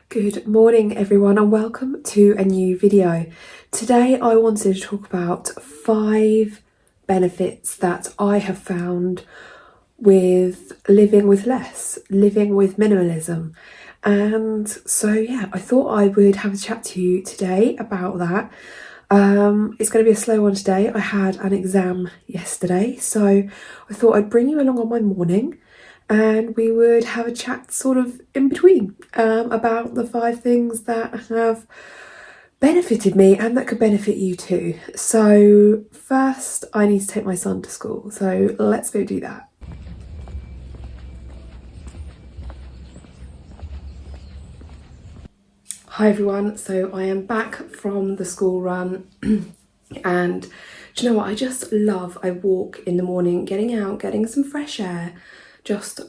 Good morning everyone and welcome to a new video. Today I wanted to talk about 5 benefits that I have found with living with less, living with minimalism. And so yeah, I thought I would have a chat to you today about that. It's going to be a slow one today. I had an exam yesterday, so I thought I'd bring you along on my morning and we would have a chat sort of in between about the 5 things that have benefited me and that could benefit you too. So first I need to take my son to school, so let's go do that. Hi everyone, so I am back from the school run and do you know what, I walk in the morning, getting out, getting some fresh air, just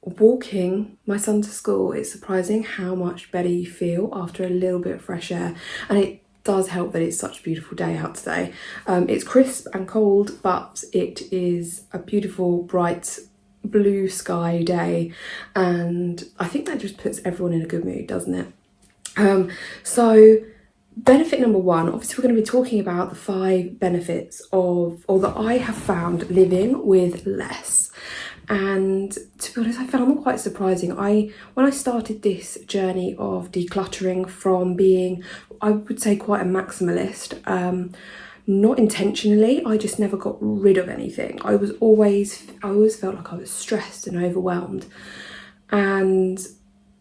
walking my son to school. It's surprising how much better you feel after a little bit of fresh air, and it does help that it's such a beautiful day out today. It's crisp and cold, but it is a beautiful bright blue sky day, and I think that just puts everyone in a good mood, doesn't it? So benefit number 1, obviously we're going to be talking about the 5 benefits of, or that I have found living with less. And to be honest, I found them quite surprising. When I started this journey of decluttering from being, I would say, quite a maximalist, not intentionally, I just never got rid of anything. I always felt like I was stressed and overwhelmed. And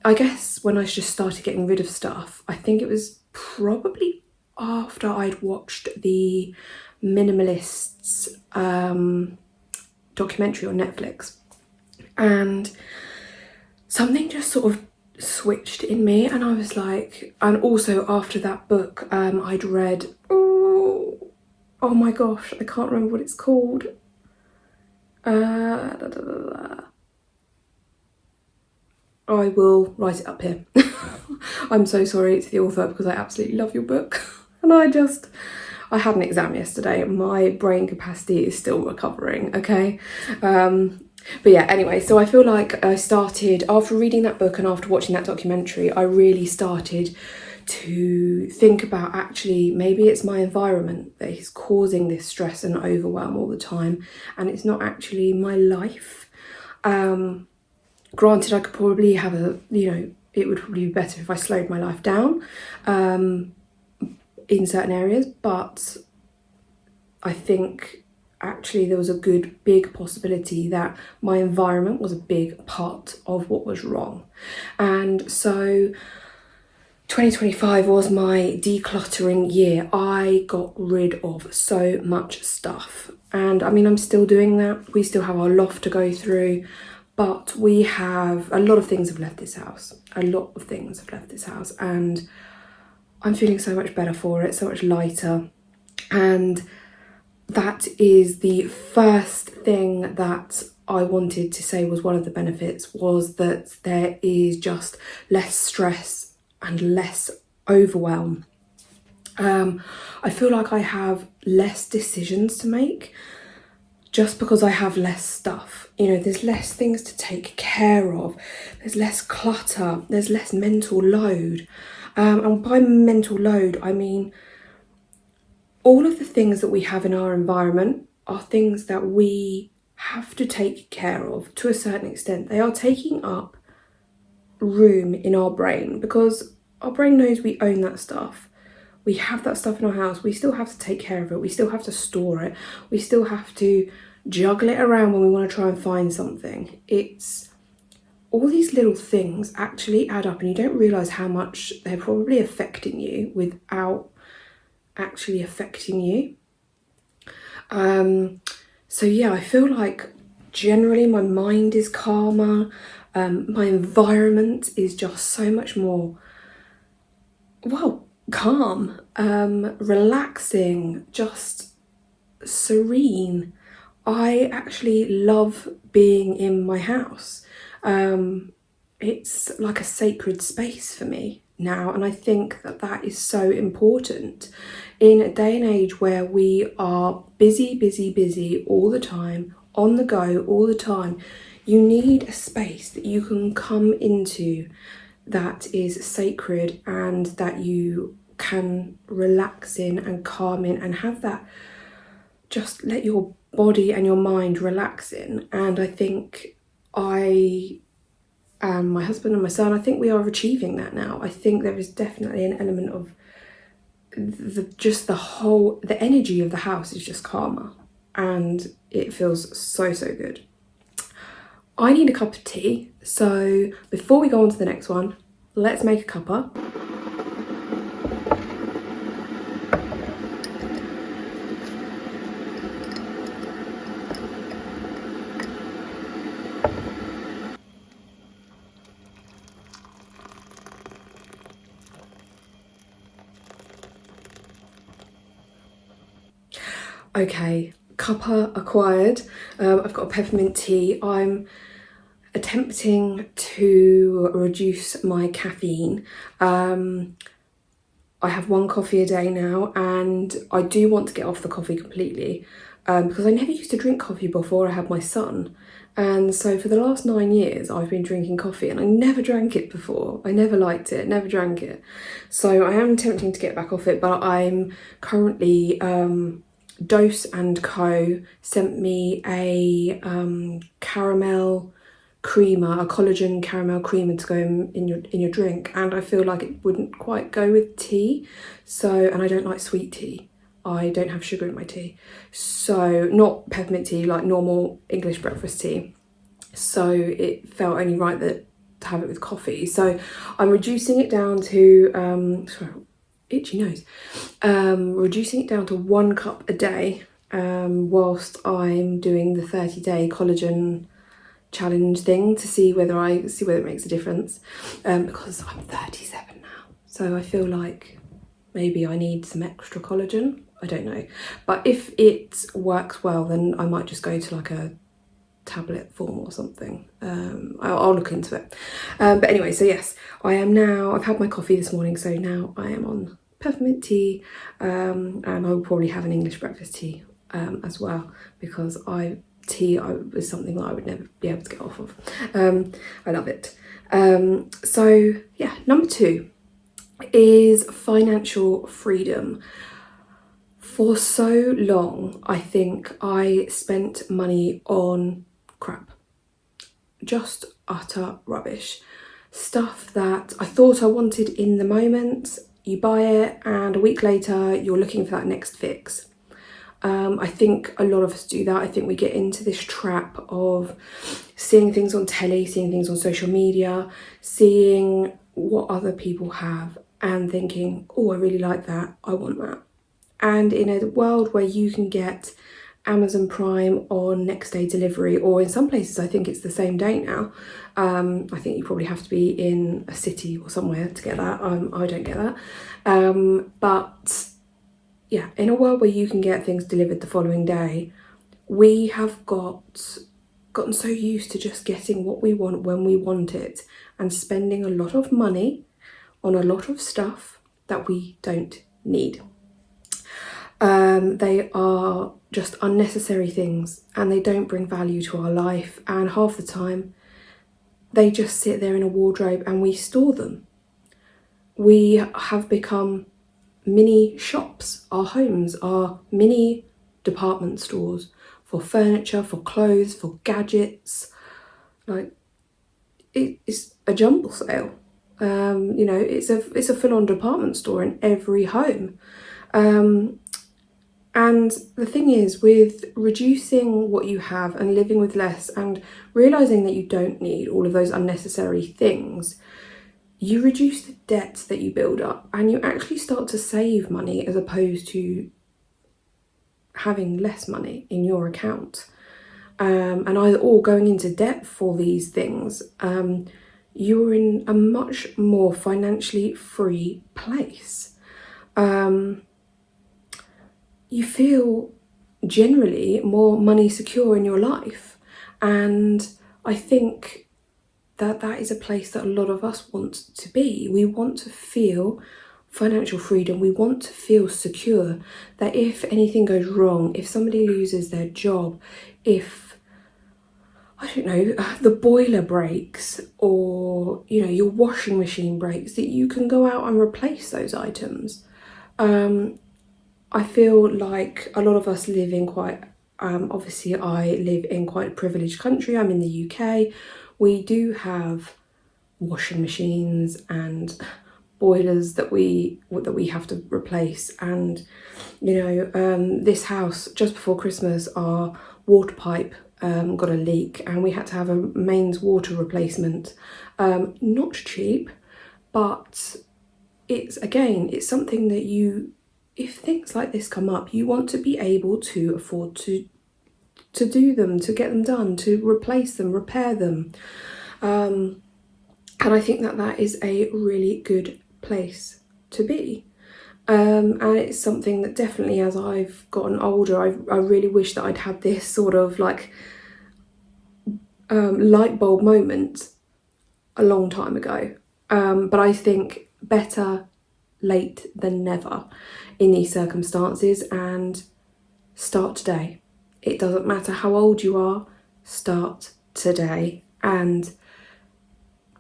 I guess when I just started getting rid of stuff, I think it was probably after I'd watched the Minimalists documentary on Netflix, and something just sort of switched in me, and I was like, and also after that book I'd read, oh my gosh, I can't remember what it's called. I will write it up here. I'm so sorry to the author because I absolutely love your book. And I had an exam yesterday. My brain capacity is still recovering, okay? But yeah, anyway, so I feel like I started, after reading that book and after watching that documentary, I really started to think about, actually, maybe it's my environment that is causing this stress and overwhelm all the time, and it's not actually my life. Granted, I could probably have it would probably be better if I slowed my life down in certain areas, but I think actually there was a good big possibility that my environment was a big part of what was wrong. And so 2025 was my decluttering year. I got rid of so much stuff, and I mean, I'm still doing that. We still have our loft to go through, but we have a lot of things have left this house. And I'm feeling so much better for it, so much lighter. And that is the first thing that I wanted to say was one of the benefits, was that there is just less stress and less overwhelm. I feel like I have less decisions to make just because I have less stuff. You know, there's less things to take care of, there's less clutter, there's less mental load. And by mental load, I mean all of the things that we have in our environment are things that we have to take care of to a certain extent. They are taking up room in our brain because our brain knows we own that stuff. We have that stuff in our house. We still have to take care of it. We still have to store it. We still have to juggle it around when we want to try and find something. It's all these little things actually add up, and you don't realise how much they're probably affecting you without actually affecting you. So yeah, I feel like generally my mind is calmer. My environment is just so much more, well, calm, relaxing, just serene. I actually love being in my house. It's like a sacred space for me now, and I think that that is so important in a day and age where we are busy all the time, on the go all the time. You need a space that you can come into that is sacred and that you can relax in and calm in and have that, just let your body and your mind relax in. And I think I and my husband and my son, I think we are achieving that now. I think there is definitely an element of the energy of the house is just calmer, and it feels so good. I need a cup of tea, so before we go on to the next one, let's make a cuppa. Okay, cuppa acquired. I've got a peppermint tea. I'm attempting to reduce my caffeine. I have one coffee a day now, and I do want to get off the coffee completely, because I never used to drink coffee before I had my son. And so for the last 9 years, I've been drinking coffee, and I never drank it before. I never liked it, never drank it. So I am attempting to get back off it, but I'm currently, Dose and Co sent me a caramel creamer, a collagen caramel creamer to go in your drink, and I feel like it wouldn't quite go with tea. So, and I don't like sweet tea. I don't have sugar in my tea. So, not peppermint tea, like normal English breakfast tea. So it felt only right to have it with coffee. So I'm reducing it down to, sorry, itchy nose. Reducing it down to 1 cup a day, whilst I'm doing the 30-day collagen challenge thing to see whether it makes a difference, because I'm 37 now, so I feel like maybe I need some extra collagen. I don't know, but if it works well, then I might just go to like a tablet form or something. I'll look into it. But anyway, so yes, I've had my coffee this morning, so now I am on peppermint tea, and I'll probably have an English breakfast tea as well, because tea was something that I would never be able to get off of. I love it. So yeah, number 2 is financial freedom. For so long, I think I spent money on crap. Just utter rubbish. Stuff that I thought I wanted in the moment, you buy it, and a week later you're looking for that next fix. I think a lot of us do that. I think we get into this trap of seeing things on telly, seeing things on social media, seeing what other people have and thinking, oh, I really like that, I want that. And in a world where you can get Amazon Prime on next day delivery, or in some places I think it's the same day now. I think you probably have to be in a city or somewhere to get that. I don't get that. But yeah, in a world where you can get things delivered the following day, we have gotten so used to just getting what we want when we want it, and spending a lot of money on a lot of stuff that we don't need. They are just unnecessary things, and they don't bring value to our life, and half the time they just sit there in a wardrobe and we store them. We have become mini shops. Our homes are mini department stores for furniture, for clothes, for gadgets. Like, it's a jumble sale. It's a full-on department store in every home. And the thing is, with reducing what you have and living with less and realising that you don't need all of those unnecessary things, you reduce the debt that you build up, and you actually start to save money as opposed to having less money in your account. And either or going into debt for these things, you're in a much more financially free place. You feel generally more money secure in your life, and I think that is a place that a lot of us want to be. We want to feel financial freedom. We want to feel secure, that if anything goes wrong, if somebody loses their job, if, I don't know, the boiler breaks, or your washing machine breaks, that you can go out and replace those items. I feel like a lot of us live in quite, obviously I live in quite a privileged country. I'm in the UK. We do have washing machines and boilers that we have to replace, and this house, just before Christmas, our water pipe got a leak and we had to have a mains water replacement. Not cheap, but it's something that if things like this come up, you want to be able to afford to do them, to get them done, to replace them, repair them. And I think that is a really good place to be. And it's something that definitely, as I've gotten older, I really wish that I'd had this sort of like light bulb moment a long time ago. But I think better late than never in these circumstances, and start today. It doesn't matter how old you are, start today and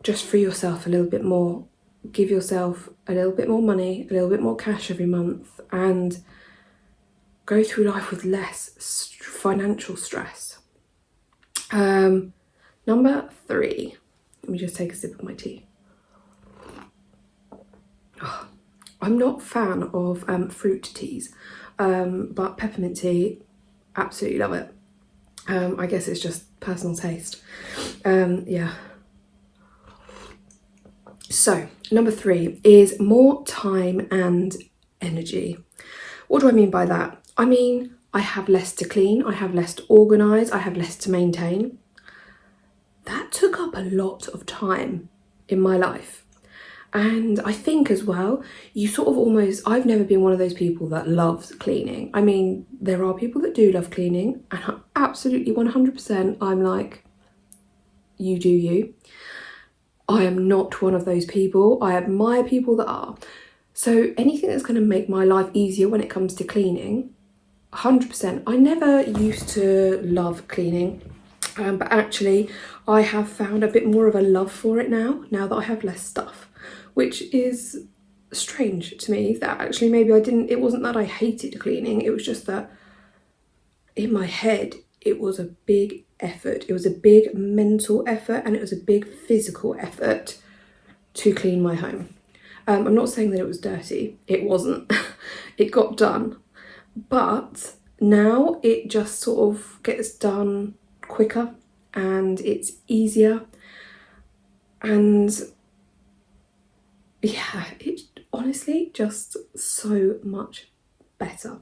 just free yourself a little bit more. Give yourself a little bit more money, a little bit more cash every month, and go through life with less financial stress. Number 3. Let me just take a sip of my tea. Oh, I'm not a fan of fruit teas, but peppermint tea, absolutely love it. I guess it's just personal taste. Yeah. So, number 3 is more time and energy. What do I mean by that? I mean, I have less to clean, I have less to organise, I have less to maintain. That took up a lot of time in my life. And I think as well, you sort of almost, I've never been one of those people that loves cleaning. I mean, there are people that do love cleaning, and absolutely 100% I'm like, you do you. I am not one of those people. I admire people that are. So anything that's going to make my life easier when it comes to cleaning, 100%. I never used to love cleaning, but actually I have found a bit more of a love for it now that I have less stuff, which is strange to me, that actually maybe it wasn't that I hated cleaning, it was just that in my head it was a big effort. It was a big mental effort, and it was a big physical effort to clean my home. I'm not saying that it was dirty, it wasn't. It got done, but now it just sort of gets done quicker and it's easier, and yeah, it's honestly just so much better.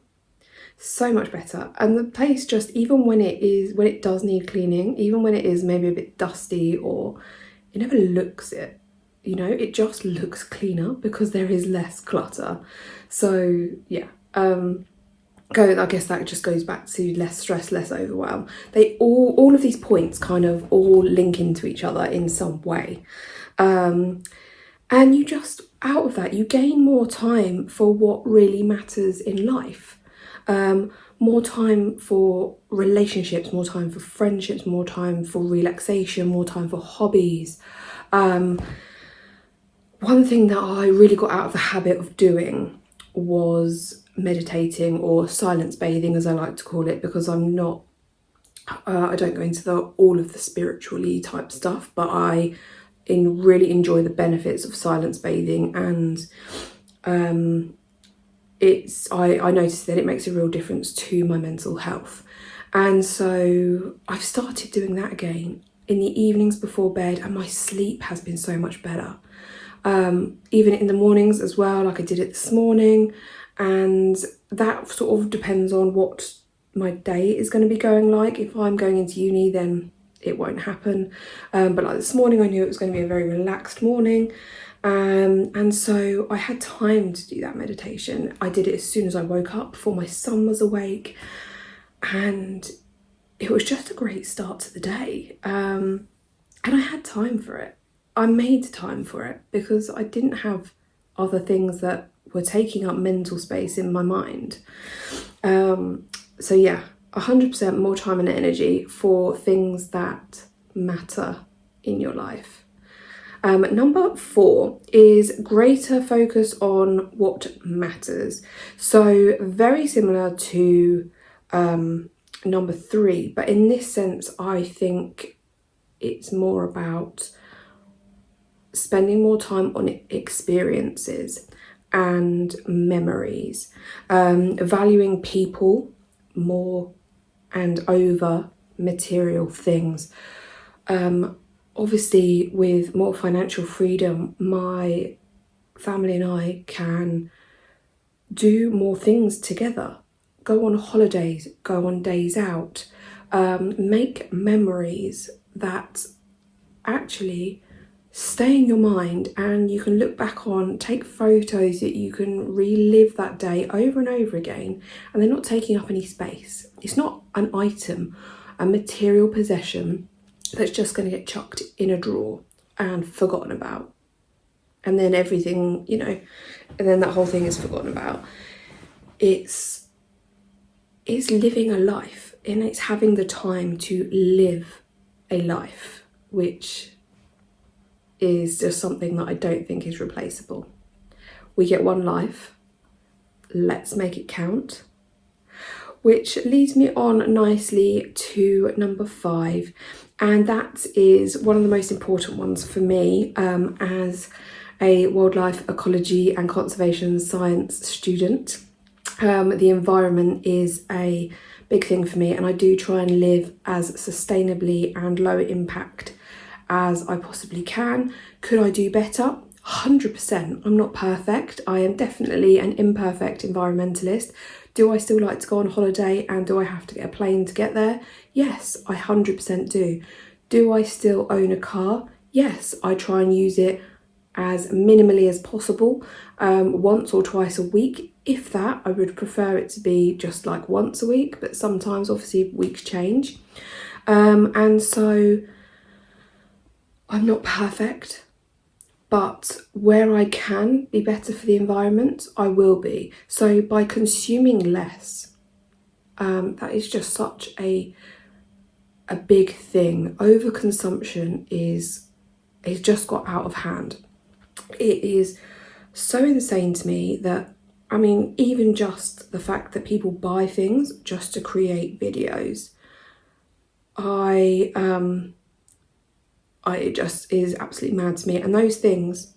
So much better. And the place, just even when it does need cleaning, even when it is maybe a bit dusty, or it never looks it, it just looks cleaner because there is less clutter. So yeah, I guess that just goes back to less stress, less overwhelm. They all of these points kind of all link into each other in some way. And you just, out of that, you gain more time for what really matters in life. More time for relationships, more time for friendships, more time for relaxation, more time for hobbies. One thing that I really got out of the habit of doing was meditating, or silence bathing as I like to call it, because I'm not, I don't go into all of the spiritually type stuff, but I really enjoy the benefits of silence bathing, and I noticed that it makes a real difference to my mental health. And so I've started doing that again in the evenings before bed, and my sleep has been so much better. Even in the mornings as well, like I did it this morning, and that sort of depends on what my day is going to be going like. If I'm going into uni, then it won't happen. But like this morning, I knew it was going to be a very relaxed morning. And so I had time to do that meditation. I did it as soon as I woke up, before my son was awake, and it was just a great start to the day. And I had time for it. I made time for it because I didn't have other things that were taking up mental space in my mind. So yeah, 100% more time and energy for things that matter in your life. Number 4 is greater focus on what matters. So very similar to number 3, but in this sense, I think it's more about spending more time on experiences and memories, valuing people more and over material things. Obviously, with more financial freedom, my family and I can do more things together, go on holidays, go on days out, make memories that actually stay in your mind, and you can look back on, take photos that you can relive that day over and over again, and they're not taking up any space. It's not an item, a material possession that's just going to get chucked in a drawer and forgotten about, and then everything, and then that whole thing is forgotten about. It's living a life, and it's having the time to live a life, which is just something that I don't think is replaceable. We get one life, let's make it count. Which leads me on nicely to number 5, and that is one of the most important ones for me as a wildlife ecology and conservation science student. The environment is a big thing for me, and I do try and live as sustainably and low impact as I possibly can. Could I do better? 100%. I'm not perfect. I am definitely an imperfect environmentalist. Do I still like to go on holiday, and do I have to get a plane to get there? Yes, I 100% do. Do I still own a car? Yes, I try and use it as minimally as possible, once or twice a week. If that, I would prefer it to be just like once a week, but sometimes obviously weeks change. And so I'm not perfect, but where I can be better for the environment, I will be. So by consuming less, that is just such a big thing. Overconsumption is just got out of hand. It is so insane to me that, even just the fact that people buy things just to create videos, it just is absolutely mad to me. And those things,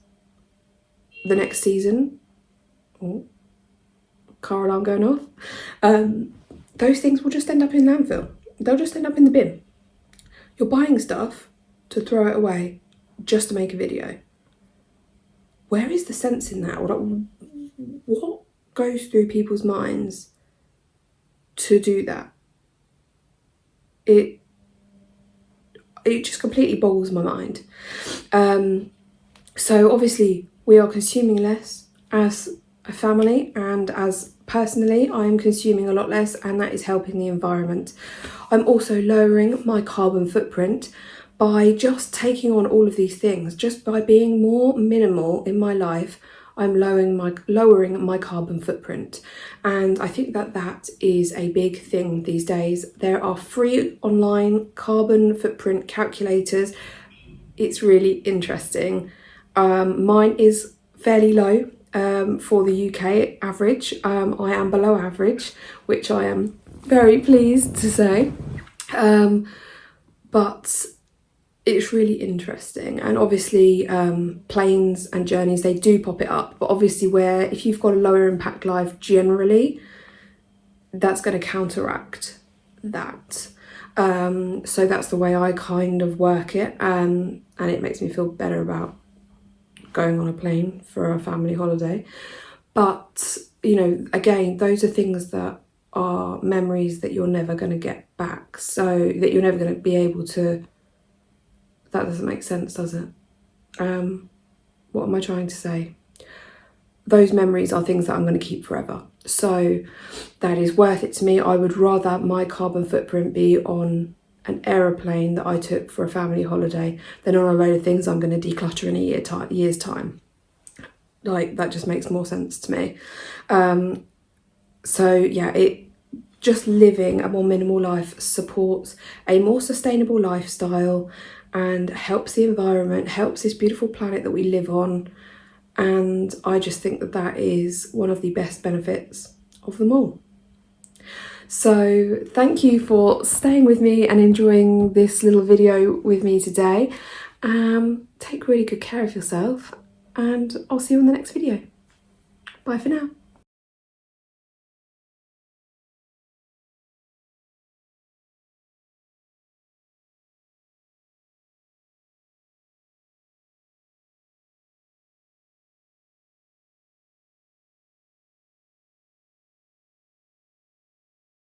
the next season, car alarm going off, those things will just end up in landfill. They'll just end up in the bin. You're buying stuff to throw it away just to make a video. Where is the sense in that? What goes through people's minds to do that? It just completely boggles my mind. So obviously we are consuming less as a family, and as personally I am consuming a lot less, and that is helping the environment. I'm also lowering my carbon footprint by just taking on all of these things. Just by being more minimal in my life, I'm lowering my carbon footprint. And I think that is a big thing these days. There are free online carbon footprint calculators. It's really interesting. Mine is fairly low for the UK average. I am below average, which I am very pleased to say. But it's really interesting, and obviously planes and journeys, they do pop it up, but obviously if you've got a lower impact life generally, that's going to counteract that. So that's the way I kind of work it, and it makes me feel better about going on a plane for a family holiday. But again, those are things that are memories that you're never going to get back, so that you're never going to be able to. That doesn't make sense, does it? What am I trying to say? Those memories are things that I'm going to keep forever. So that is worth it to me. I would rather my carbon footprint be on an aeroplane that I took for a family holiday than on a load of things I'm going to declutter in a year's time. Like, that just makes more sense to me. So yeah, just living a more minimal life supports a more sustainable lifestyle and helps the environment, helps this beautiful planet that we live on. And I just think that that is one of the best benefits of them all. So thank you for staying with me and enjoying this little video with me today. Take really good care of yourself, and I'll see you in the next video. Bye for now.